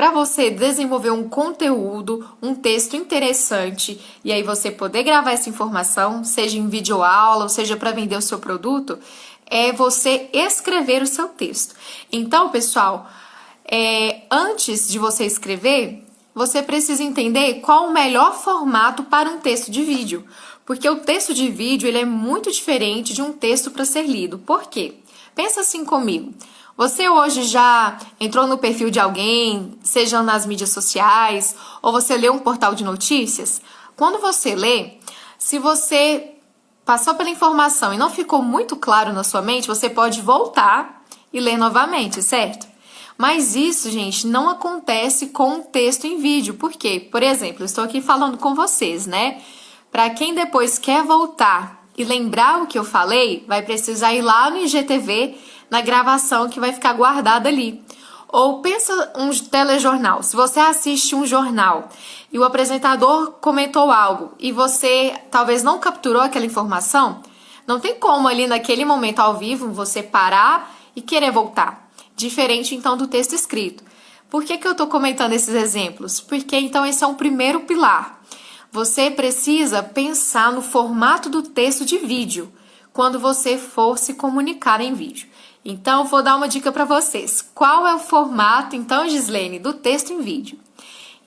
para você desenvolver um conteúdo, um texto interessante e aí você poder gravar essa informação, seja em videoaula ou seja para vender o seu produto, é você escrever o seu texto. Então, pessoal, antes de você escrever, você precisa entender qual o melhor formato para um texto de vídeo. Porque o texto de vídeo ele é muito diferente de um texto para ser lido. Por quê? Pensa assim comigo. Você hoje já entrou no perfil de alguém, seja nas mídias sociais, ou você leu um portal de notícias? Quando você lê, se você passou pela informação e não ficou muito claro na sua mente, você pode voltar e ler novamente, certo? Mas isso, gente, não acontece com um texto em vídeo. Por quê? Por exemplo, eu estou aqui falando com vocês, né? Para quem depois quer voltar e lembrar o que eu falei, vai precisar ir lá no IGTV, na gravação que vai ficar guardada ali. Ou pensa um telejornal. Se você assiste um jornal e o apresentador comentou algo e você talvez não capturou aquela informação, não tem como ali naquele momento ao vivo você parar e querer voltar. Diferente então do texto escrito. Por que eu estou comentando esses exemplos? Porque então esse é um primeiro pilar. Você precisa pensar no formato do texto de vídeo quando você for se comunicar em vídeo. Então, vou dar uma dica para vocês. Qual é o formato, então, Gislene, do texto em vídeo?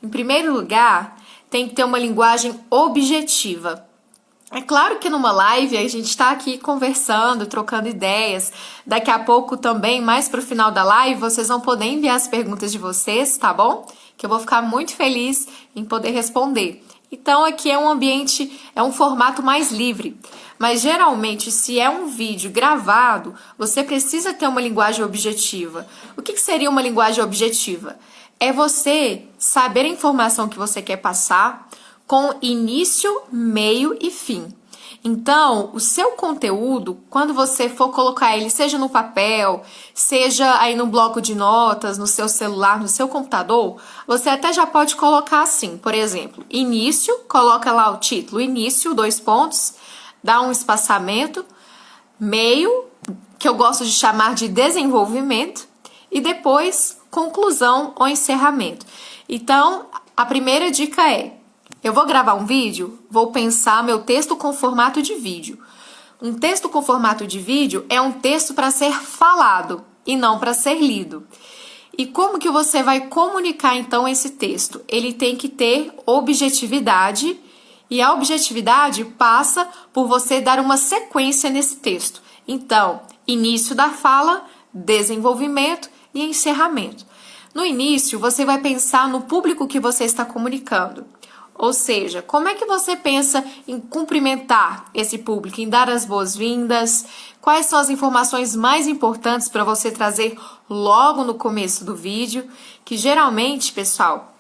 Em primeiro lugar, tem que ter uma linguagem objetiva. É claro que numa live a gente está aqui conversando, trocando ideias. Daqui a pouco também, mais para o final da live, vocês vão poder enviar as perguntas de vocês, tá bom? Que eu vou ficar muito feliz em poder responder. Então aqui é um ambiente, é um formato mais livre. Mas geralmente, se é um vídeo gravado, você precisa ter uma linguagem objetiva. O que seria uma linguagem objetiva? É você saber a informação que você quer passar com início, meio e fim. Então, o seu conteúdo, quando você for colocar ele, seja no papel, seja aí no bloco de notas, no seu celular, no seu computador, você até já pode colocar assim, por exemplo, início, coloca lá o título, início, 2 pontos, dá um espaçamento, meio, que eu gosto de chamar de desenvolvimento, e depois conclusão ou encerramento. Então, a primeira dica é: eu vou gravar um vídeo, vou pensar meu texto com formato de vídeo. Um texto com formato de vídeo é um texto para ser falado e não para ser lido. E como que você vai comunicar então esse texto? Ele tem que ter objetividade e a objetividade passa por você dar uma sequência nesse texto. Então, início da fala, desenvolvimento e encerramento. No início, você vai pensar no público que você está comunicando. Ou seja, como é que você pensa em cumprimentar esse público, em dar as boas-vindas? Quais são as informações mais importantes para você trazer logo no começo do vídeo? Que geralmente, pessoal,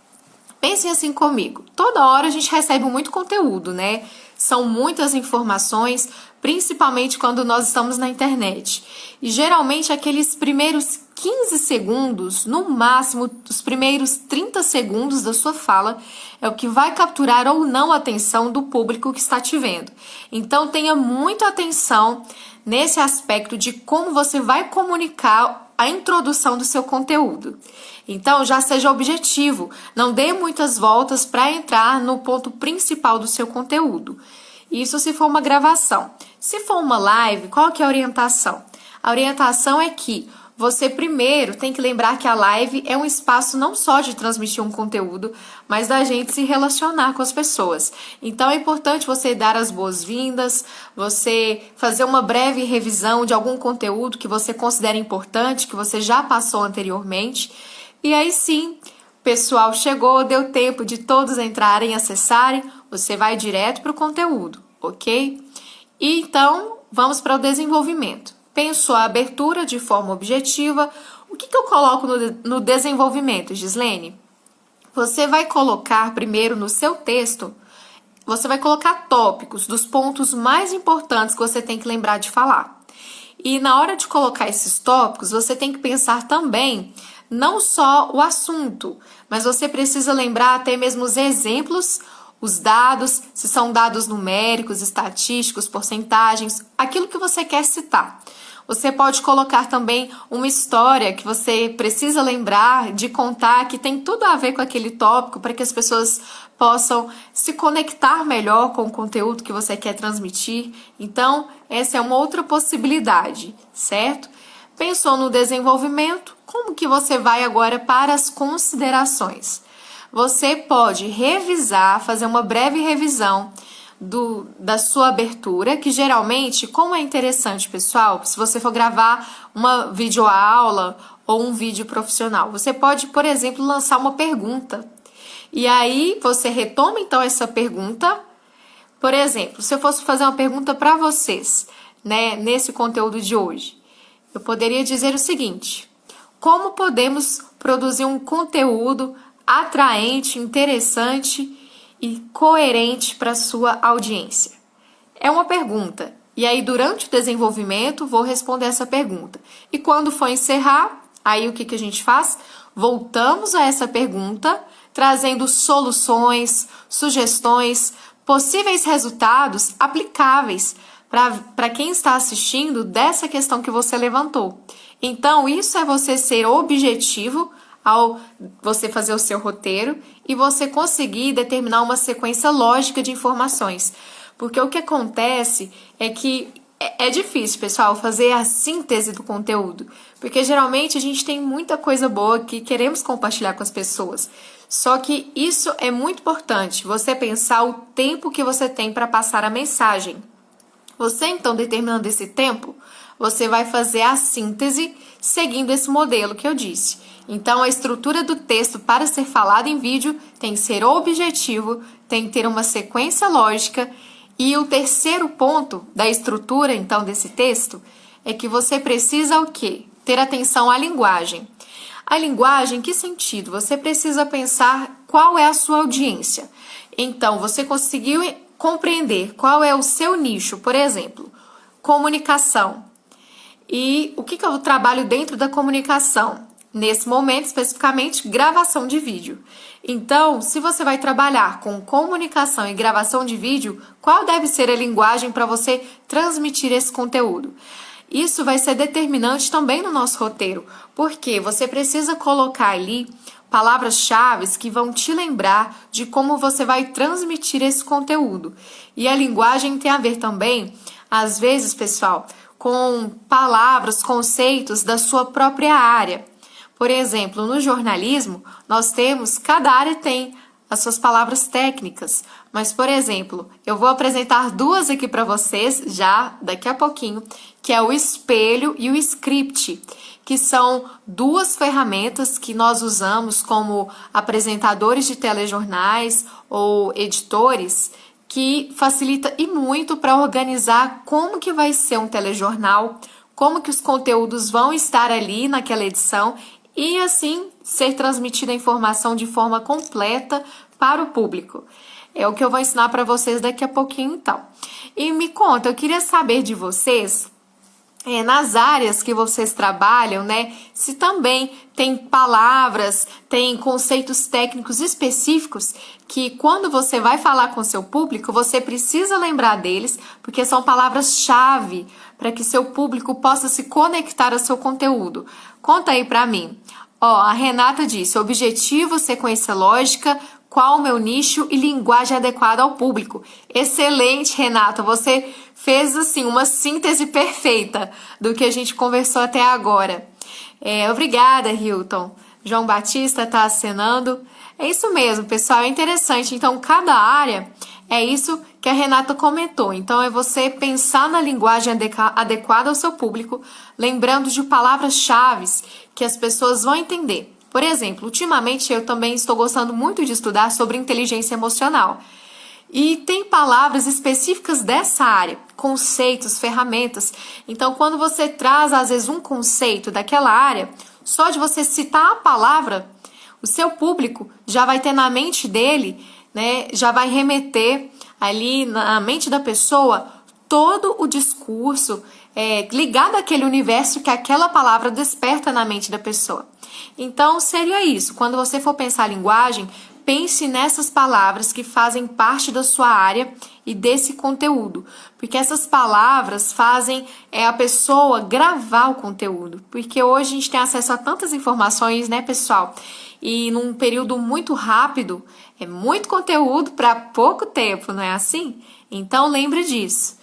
pensem assim comigo, toda hora a gente recebe muito conteúdo, né? São muitas informações, principalmente quando nós estamos na internet. E geralmente aqueles primeiros 15 segundos, no máximo os primeiros 30 segundos da sua fala é o que vai capturar ou não a atenção do público que está te vendo. Então tenha muita atenção nesse aspecto de como você vai comunicar a introdução do seu conteúdo. Então já seja objetivo, não dê muitas voltas para entrar no ponto principal do seu conteúdo. Isso se for uma gravação. Se for uma live, qual que é a orientação? A orientação é que você primeiro tem que lembrar que a live é um espaço não só de transmitir um conteúdo, mas da gente se relacionar com as pessoas. Então é importante você dar as boas-vindas, você fazer uma breve revisão de algum conteúdo que você considera importante, que você já passou anteriormente. E aí sim, o pessoal chegou, deu tempo de todos entrarem, acessarem, você vai direto para o conteúdo, ok? E então, vamos para o desenvolvimento. Pensou a abertura de forma objetiva. O que eu coloco no desenvolvimento, Gislene? Você vai colocar primeiro no seu texto, você vai colocar tópicos dos pontos mais importantes que você tem que lembrar de falar. E na hora de colocar esses tópicos, você tem que pensar também não só o assunto, mas você precisa lembrar até mesmo os exemplos, os dados, se são dados numéricos, estatísticos, porcentagens, aquilo que você quer citar. Você pode colocar também uma história que você precisa lembrar de contar, que tem tudo a ver com aquele tópico, para que as pessoas possam se conectar melhor com o conteúdo que você quer transmitir. Então, essa é uma outra possibilidade, certo? Pensou no desenvolvimento? Como que você vai agora para as considerações? Você pode revisar, fazer uma breve revisão da sua abertura, que geralmente, como é interessante, pessoal, se você for gravar uma videoaula ou um vídeo profissional, você pode, por exemplo, lançar uma pergunta. E aí você retoma então essa pergunta. Por exemplo, se eu fosse fazer uma pergunta para vocês, né, nesse conteúdo de hoje, eu poderia dizer o seguinte: como podemos produzir um conteúdo atraente, interessante e coerente para sua audiência? É uma pergunta. E aí, durante o desenvolvimento, vou responder essa pergunta. E quando for encerrar, aí o que a gente faz? Voltamos a essa pergunta, trazendo soluções, sugestões, possíveis resultados aplicáveis para quem está assistindo dessa questão que você levantou. Então, isso é você ser objetivo ao você fazer o seu roteiro e você conseguir determinar uma sequência lógica de informações. Porque o que acontece é que é difícil, pessoal, fazer a síntese do conteúdo. Porque geralmente a gente tem muita coisa boa que queremos compartilhar com as pessoas. Só que isso é muito importante, você pensar o tempo que você tem para passar a mensagem. Você, então, determinando esse tempo, você vai fazer a síntese seguindo esse modelo que eu disse. Então, a estrutura do texto para ser falado em vídeo tem que ser objetivo, tem que ter uma sequência lógica. E o terceiro ponto da estrutura, então, desse texto é que você precisa o quê? Ter atenção à linguagem. A linguagem, em que sentido? Você precisa pensar qual é a sua audiência. Então, você conseguiu compreender qual é o seu nicho, por exemplo, comunicação. E o que eu trabalho dentro da comunicação? Nesse momento, especificamente, gravação de vídeo. Então, se você vai trabalhar com comunicação e gravação de vídeo, qual deve ser a linguagem para você transmitir esse conteúdo? Isso vai ser determinante também no nosso roteiro, porque você precisa colocar ali palavras-chave que vão te lembrar de como você vai transmitir esse conteúdo. E a linguagem tem a ver também, às vezes, pessoal, com palavras, conceitos da sua própria área. Por exemplo, no jornalismo, cada área tem as suas palavras técnicas. Mas, por exemplo, eu vou apresentar duas aqui para vocês já daqui a pouquinho, que é o espelho e o script, que são duas ferramentas que nós usamos como apresentadores de telejornais ou editores, que facilita e muito para organizar como que vai ser um telejornal, como que os conteúdos vão estar ali naquela edição e assim ser transmitida a informação de forma completa para o público. É o que eu vou ensinar para vocês daqui a pouquinho, então. E me conta, eu queria saber de vocês, nas áreas que vocês trabalham, né, se também tem palavras, tem conceitos técnicos específicos que quando você vai falar com seu público, você precisa lembrar deles, porque são palavras-chave para que seu público possa se conectar ao seu conteúdo. Conta aí para mim. A Renata disse: objetivo, sequência lógica, qual o meu nicho e linguagem adequada ao público. Excelente, Renata. Você fez assim uma síntese perfeita do que a gente conversou até agora. Obrigada, Hilton. João Batista está acenando. É isso mesmo, pessoal. É interessante. Então, cada área é isso que a Renata comentou. Então, é você pensar na linguagem adequada ao seu público, lembrando de palavras-chave que as pessoas vão entender. Por exemplo, ultimamente eu também estou gostando muito de estudar sobre inteligência emocional. E tem palavras específicas dessa área, conceitos, ferramentas. Então, quando você traz, às vezes, um conceito daquela área, só de você citar a palavra, o seu público já vai ter na mente dele, né, já vai remeter ali na mente da pessoa todo o discurso ligado àquele universo que aquela palavra desperta na mente da pessoa. Então, seria isso. Quando você for pensar a linguagem, pense nessas palavras que fazem parte da sua área e desse conteúdo, porque essas palavras fazem a pessoa gravar o conteúdo, porque hoje a gente tem acesso a tantas informações, né, pessoal? E num período muito rápido, é muito conteúdo para pouco tempo, não é assim? Então lembre disso.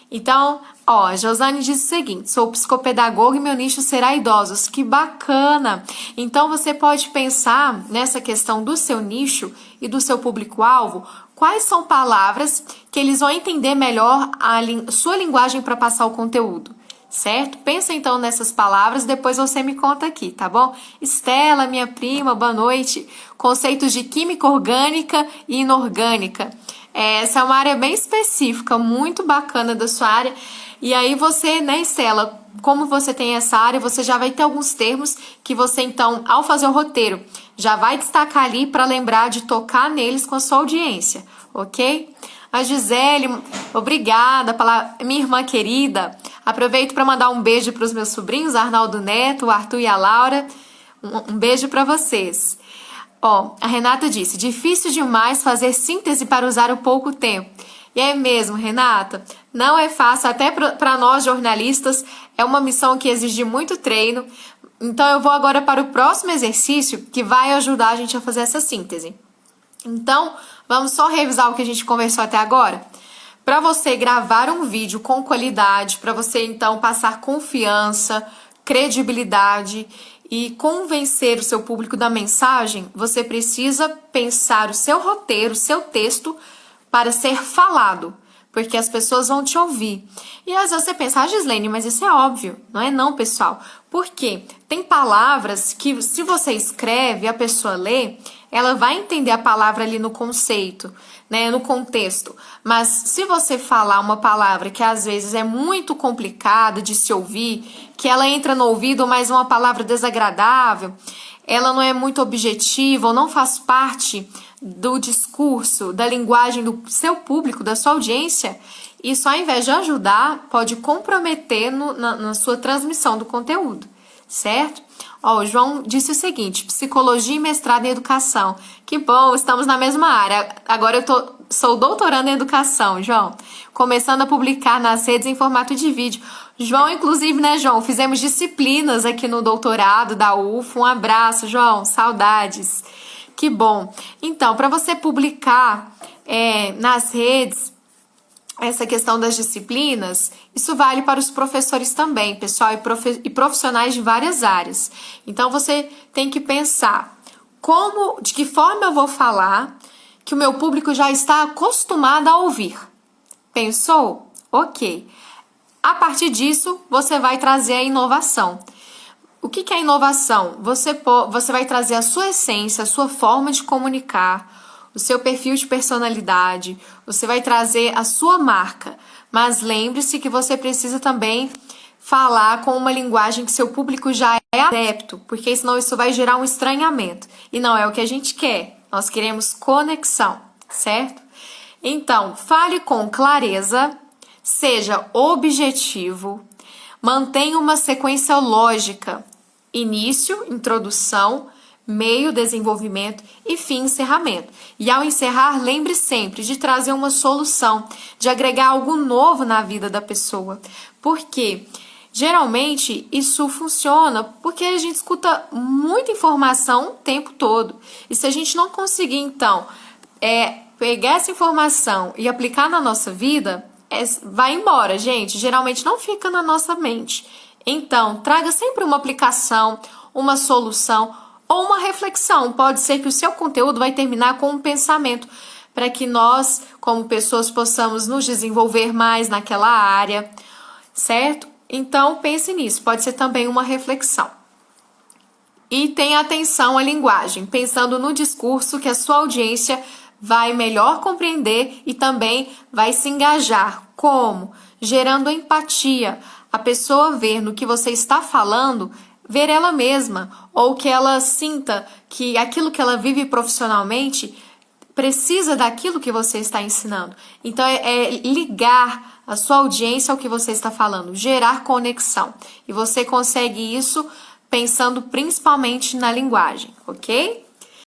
Então, ó, a Josane diz o seguinte: sou psicopedagoga e meu nicho será idosos. Que bacana! Então você pode pensar nessa questão do seu nicho e do seu público-alvo. Quais são palavras que eles vão entender melhor a sua linguagem para passar o conteúdo, certo? Pensa então nessas palavras, depois você me conta aqui, tá bom? Estela, minha prima, boa noite. Conceitos de química orgânica e inorgânica. Essa é uma área bem específica, muito bacana da sua área. E aí você, né, Estela, como você tem essa área, você já vai ter alguns termos que você, então, ao fazer o roteiro, já vai destacar ali para lembrar de tocar neles com a sua audiência, ok? A Gisele, obrigada, minha irmã querida. Aproveito para mandar um beijo para os meus sobrinhos, Arnaldo Neto, o Arthur e a Laura. Um beijo para vocês. Ó, a Renata disse: difícil demais fazer síntese para usar o pouco tempo. E é mesmo, Renata, não é fácil, até para nós jornalistas, é uma missão que exige muito treino. Então eu vou agora para o próximo exercício que vai ajudar a gente a fazer essa síntese. Então, vamos só revisar o que a gente conversou até agora? Para você gravar um vídeo com qualidade, para você então passar confiança, credibilidade e convencer o seu público da mensagem, você precisa pensar o seu roteiro, o seu texto para ser falado, porque as pessoas vão te ouvir. E às vezes você pensa: Gislene, mas isso é óbvio. Não é não, pessoal. Por quê? Tem palavras que, se você escreve e a pessoa lê, ela vai entender a palavra ali no conceito, né, no contexto. Mas se você falar uma palavra que às vezes é muito complicada de se ouvir, que ela entra no ouvido, mas é uma palavra desagradável, ela não é muito objetiva ou não faz parte do discurso, da linguagem do seu público, da sua audiência, isso, ao invés de ajudar, pode comprometer na sua transmissão do conteúdo, certo? Ó, o João disse o seguinte: psicologia e mestrado em educação. Que bom, estamos na mesma área. Agora sou doutoranda em educação, João. Começando a publicar nas redes em formato de vídeo. João, inclusive, né, João? Fizemos disciplinas aqui no doutorado da UFO. Um abraço, João. Saudades. Que bom. Então, para você publicar nas redes, essa questão das disciplinas, isso vale para os professores também, pessoal, e profissionais de várias áreas. Então, você tem que pensar de que forma eu vou falar que o meu público já está acostumado a ouvir. Pensou? Ok. A partir disso, você vai trazer a inovação. O que é inovação? Você vai trazer a sua essência, a sua forma de comunicar, o seu perfil de personalidade, você vai trazer a sua marca. Mas lembre-se que você precisa também falar com uma linguagem que seu público já é adepto, porque senão isso vai gerar um estranhamento. E não é o que a gente quer. Nós queremos conexão, certo? Então, fale com clareza, seja objetivo, mantenha uma sequência lógica: início, introdução, meio, desenvolvimento e fim, encerramento. E ao encerrar, lembre sempre de trazer uma solução, de agregar algo novo na vida da pessoa. Por quê? Geralmente, isso funciona porque a gente escuta muita informação o tempo todo. E se a gente não conseguir, então, pegar essa informação e aplicar na nossa vida, vai embora, gente. Geralmente não fica na nossa mente. Então, traga sempre uma aplicação, uma solução ou uma reflexão. Pode ser que o seu conteúdo vai terminar com um pensamento, para que nós, como pessoas, possamos nos desenvolver mais naquela área, certo? Então, pense nisso. Pode ser também uma reflexão. E tenha atenção à linguagem, pensando no discurso que a sua audiência vai melhor compreender e também vai se engajar. Como? Gerando empatia. A pessoa ver no que você está falando, ver ela mesma, ou que ela sinta que aquilo que ela vive profissionalmente precisa daquilo que você está ensinando. Então, é ligar a sua audiência ao que você está falando, gerar conexão. E você consegue isso pensando principalmente na linguagem, ok?